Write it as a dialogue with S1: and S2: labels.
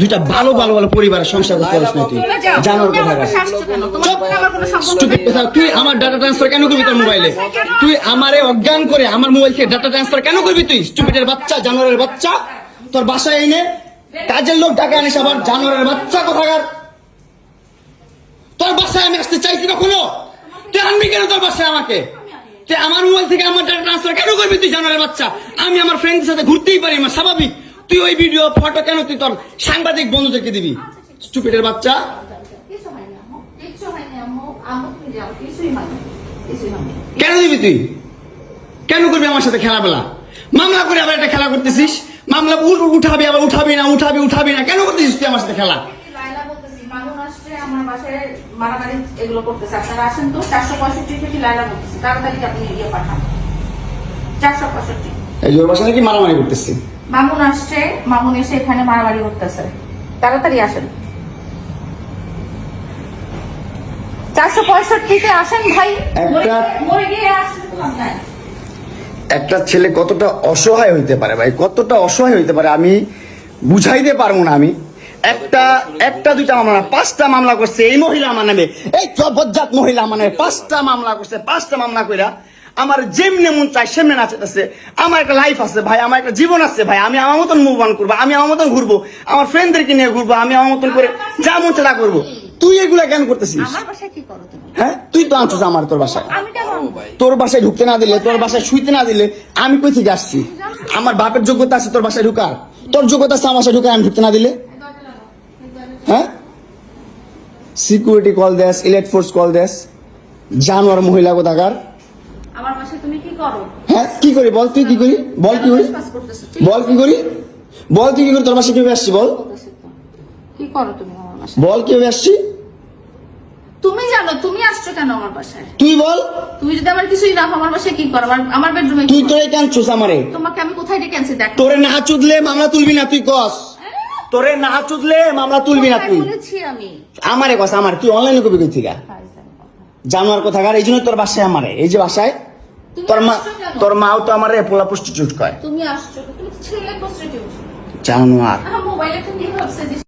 S1: দুইটা ভালো ভালো ভালো পরিবারের সংসার করতে পারিস না তুই জানোর কথা তুই আমার ডাটা ট্রান্সফার কেন করবি তোর মোবাইলে তুই আমারে অজ্ঞান করে আমার মোবাইল থেকে ডাটা ট্রান্সফার কেন করবি তুই স্টুপিডের বাচ্চা জানোয়ারের বাচ্চা তোর বাসায় এনে কাজের লোক ডাকা আনিস আবার জানোয়ারের বাচ্চা কোথাকার তোর বাসায় আমি আসতে চাইছি কখনো তুই আনবি কেন তোর বাসায় আমাকে তুই আমার মোবাইল থেকে আমার ডাটা ট্রান্সফার কেন করবি তুই জানোয়ারের বাচ্চা আমি আমার ফ্রেন্ডের সাথে ঘুরতেই পারি আমার স্বাভাবিক তুই ওই ভিডিও ফটো কেন তুই তোর সাংবাদিক বন্ধুদেরকে দিবি স্টুপিডের বাচ্চা কেন দিবি তুই কেন করবি আমার সাথে খেলাবেলা মামলা করে আবার একটা খেলা করতেছিস মামলা উঠাবি আবার উঠাবি না কেন করতেছিস তুই আমার সাথে খেলা
S2: আমার বাসায় মারামারি এগুলো করতেছে আপনারা আসেন তো 465 থেকে লাইলা বলতেছে তাড়াতাড়ি আপনি এগিয়ে পাঠান 465
S1: এই জোর বাসা নাকি মারামারি করতেছি
S2: মামুন আসছে মামুন এসে এখানে মারামারি করতেছে তাড়াতাড়ি আসেন 465 তে আসেন ভাই মরে গিয়ে আসেন নাই
S1: একটা ছেলে কতটা অসহায় হইতে পারে ভাই কতটা অসহায় হইতে পারে আমি বুঝাইতে পারবো না আমি একটা দুইটা মামলা না 5টা মামলা করছে এই মহিলা আমার নামে এই জবরদস্ত মহিলা আমার নামে 5টা মামলা করছে 5টা মামলা কইরা আমার যেমনে মন চাই সেমনে নাচতেছে আমার একটা লাইফ আছে ভাই আমার একটা জীবন আছে ভাই আমি আমার মতন মুভ অন করবো আমি আমার মতন ঘুরবো আমার ফ্রেন্ডদেরকে নিয়ে ঘুরবো আমি আমার মতন করে যা মন চাই তা করবো তুই এগুলা কেন করতেছিস
S2: আমার বাসায় কি করো তুমি
S1: হ্যাঁ তুই তো আনছিস আমার তোর বাসায়
S2: আমি কেন
S1: তোর বাসায় ঢুকতে না দিলে তোর বাসায় শুইতে না দিলে আমি কই থেকে আসছি আমার বাপের যোগ্যতা আছে তোর বাসায় ঢুকার তোর যোগ্যতা আছে আমার বাসায় ঢুকার আমি ঢুকতে না দিলে হ্যাঁ সিকিউরিটি কল দেস ইলেট ফোর্স কল দেস জানোয়ার মহিলা কোথাকার
S2: আমার বাসায় তুমি কি করো
S1: হ্যাঁ কি করি বল তুই কি করি বল কি করি বল কি করি বল তুই কি করি তোর বাসায় কিভাবে আসছি বল
S2: কি করো তুমি আমার বাসায়
S1: বল কিভাবে আসছি
S2: তুমি জানো তুমি আসছো কেন আমার বাসায়
S1: তুই বল
S2: তুমি যদি আমার কিছুই না আমার বাসায় কি করো আমার বেডরুমে
S1: তুই তোরে কেন চুস আমারে
S2: তোমাকে আমি কোথায় ডেকে আনছি দেখ
S1: তোরে না চুদলে মামলা তুলবি না তুই কস তোরে না চুদলে মামলা তুলবি না তুই
S2: বলেছি আমি
S1: আমারে কস আমার তুই অনলাইনে কবি কই থেকে জানোয়ার কোথাকার এই জন্য তোর বাসায় আমারে এই যে বাসায় তোর মাও তো আমারে পোলা প্রস্টিটিউট কয়
S2: তুমি আসছো তুমি ছেলে প্রস্টিটিউট
S1: জানোয়ার
S2: মোবাইলে তুমি ভাবছে